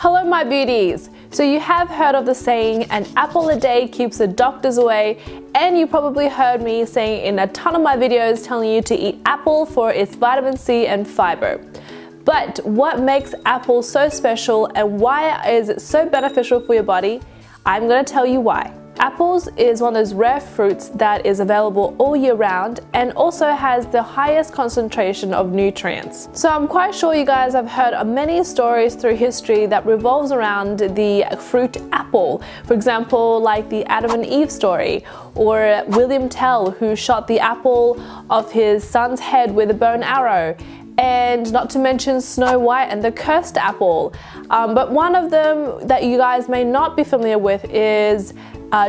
Hello my beauties! So you have heard of the saying, an apple a day keeps the doctors away, and you probably heard me saying in a ton of my videos telling you to eat apple for its vitamin C and fiber. But what makes apple so special and why is it so beneficial for your body? I'm going to tell you why. Apples is one of those rare fruits that is available all year round and also has the highest concentration of nutrients. So I'm quite sure you guys have heard of many stories through history that revolves around the fruit apple. For example, like the Adam and Eve story, or William Tell, who shot the apple off his son's head with a bow and arrow. And not to mention Snow White and the cursed apple. But one of them that you guys may not be familiar with is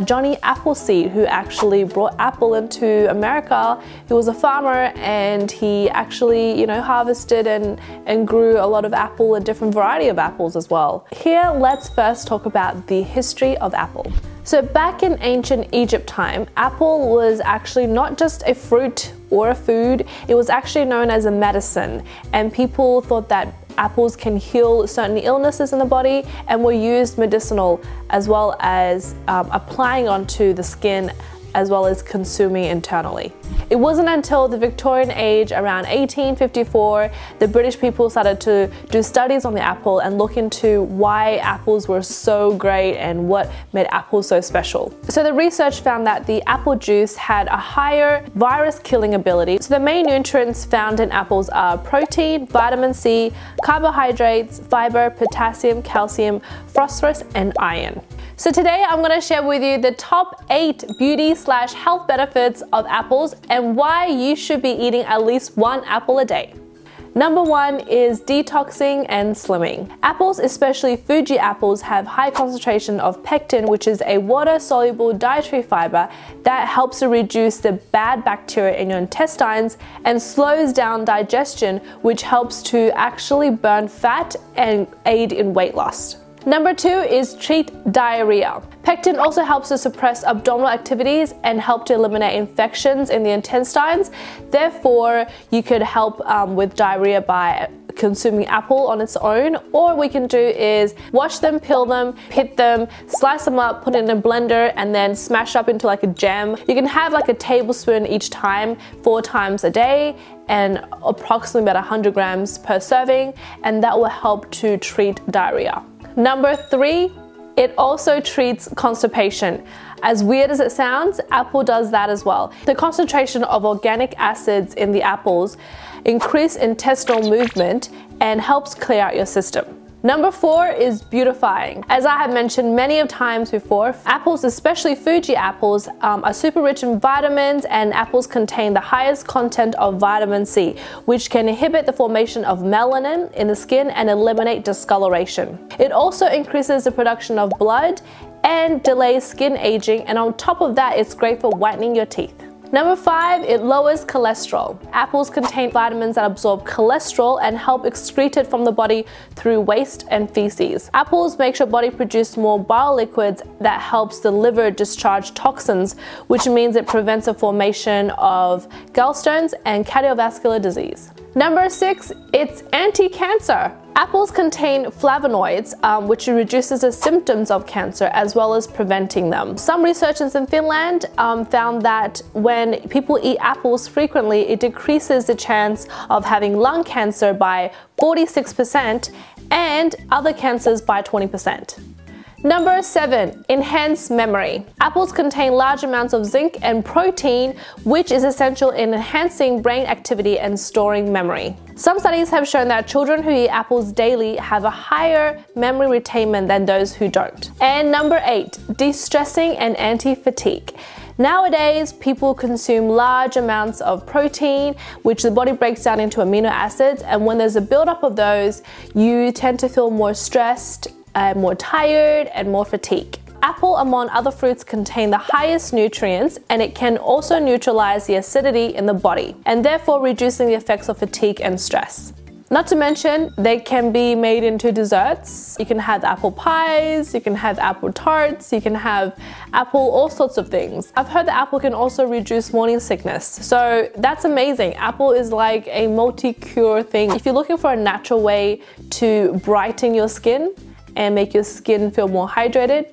Johnny Appleseed, who actually brought apple into America. He was a farmer and he actually, harvested and grew a lot of apple, a different variety of apples as well. Here, let's first talk about the history of apple. So back in ancient Egypt time, apple was actually not just a fruit or a food, it was actually known as a medicine, and people thought that apples can heal certain illnesses in the body and were used medicinal, as well as applying onto the skin, as well as consuming internally. It wasn't until the Victorian age, around 1854, the British people started to do studies on the apple and look into why apples were so great and what made apples so special. So the research found that the apple juice had a higher virus killing ability. So the main nutrients found in apples are protein, vitamin C, carbohydrates, fiber, potassium, calcium, phosphorus, and iron. So today I'm going to share with you the top 8 beauty/health benefits of apples and why you should be eating at least one apple a day. Number 1 is detoxing and slimming. Apples, especially Fuji apples, have high concentration of pectin, which is a water-soluble dietary fiber that helps to reduce the bad bacteria in your intestines and slows down digestion, which helps to actually burn fat and aid in weight loss. Number 2 is treat diarrhea. Pectin also helps to suppress abdominal activities and help to eliminate infections in the intestines. Therefore, you could help with diarrhea by consuming apple on its own, or we can do is wash them, peel them, pit them, slice them up, put it in a blender, and then smash up into like a jam. You can have like a tablespoon each time, 4 times a day, and approximately about 100 grams per serving, and that will help to treat diarrhea. Number 3, it also treats constipation. As weird as it sounds, apple does that as well. The concentration of organic acids in the apples increase intestinal movement and helps clear out your system. Number 4 is beautifying. As I have mentioned many of times before, apples, especially Fuji apples, are super rich in vitamins, and apples contain the highest content of vitamin C, which can inhibit the formation of melanin in the skin and eliminate discoloration. It also increases the production of blood and delays skin aging, and on top of that, it's great for whitening your teeth. Number 5, it lowers cholesterol. Apples contain vitamins that absorb cholesterol and help excrete it from the body through waste and feces. Apples make your body produce more bile liquids that helps the liver discharge toxins, which means it prevents the formation of gallstones and cardiovascular disease. Number 6, it's anti-cancer. Apples contain flavonoids, which reduces the symptoms of cancer as well as preventing them. Some researchers in Finland found that when people eat apples frequently, it decreases the chance of having lung cancer by 46% and other cancers by 20%. Number 7, enhance memory. Apples contain large amounts of zinc and protein, which is essential in enhancing brain activity and storing memory. Some studies have shown that children who eat apples daily have a higher memory retainment than those who don't. And number 8, de-stressing and anti-fatigue. Nowadays, people consume large amounts of protein, which the body breaks down into amino acids, and when there's a buildup of those, you tend to feel more stressed, more tired, and more fatigued. Apple, among other fruits, contain the highest nutrients, and it can also neutralize the acidity in the body, and therefore reducing the effects of fatigue and stress. Not to mention, they can be made into desserts. You can have apple pies, you can have apple tarts, you can have apple all sorts of things. I've heard that apple can also reduce morning sickness, so that's amazing. Apple is like a multi-cure thing. If you're looking for a natural way to brighten your skin and make your skin feel more hydrated,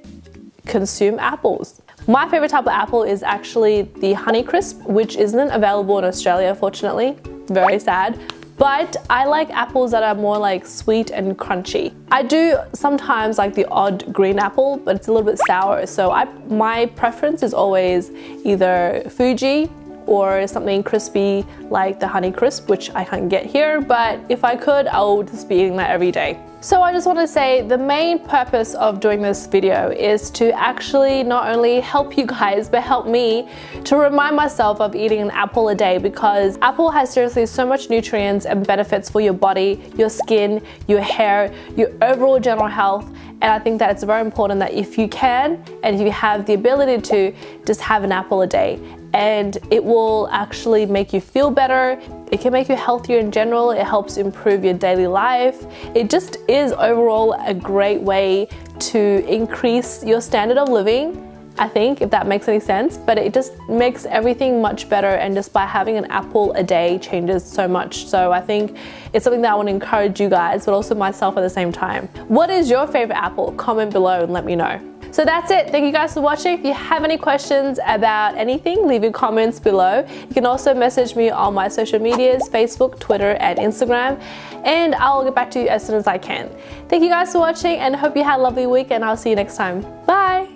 consume apples. My favorite type of apple is actually the Honeycrisp, which isn't available in Australia, unfortunately. Very sad. But I like apples that are more like sweet and crunchy. I do sometimes like the odd green apple, but it's a little bit sour. So my preference is always either Fuji or something crispy like the Honeycrisp, which I can't get here, but if I could, I would just be eating that every day. So I just want to say the main purpose of doing this video is to actually not only help you guys, but help me to remind myself of eating an apple a day, because apple has seriously so much nutrients and benefits for your body, your skin, your hair, your overall general health. And I think that it's very important that if you can, and if you have the ability to, just have an apple a day. And it will actually make you feel better. It can make you healthier in general. It helps improve your daily life. It just is overall a great way to increase your standard of living, I think, if that makes any sense. But it just makes everything much better, and just by having an apple a day changes so much. So I think it's something that I want to encourage you guys, but also myself at the same time. What is your favorite apple? Comment below and let me know. So that's it. Thank you guys for watching. If you have any questions about anything, leave your comments below. You can also message me on my social medias, Facebook, Twitter, and Instagram, and I'll get back to you as soon as I can. Thank you guys for watching, and hope you had a lovely week, and I'll see you next time. Bye!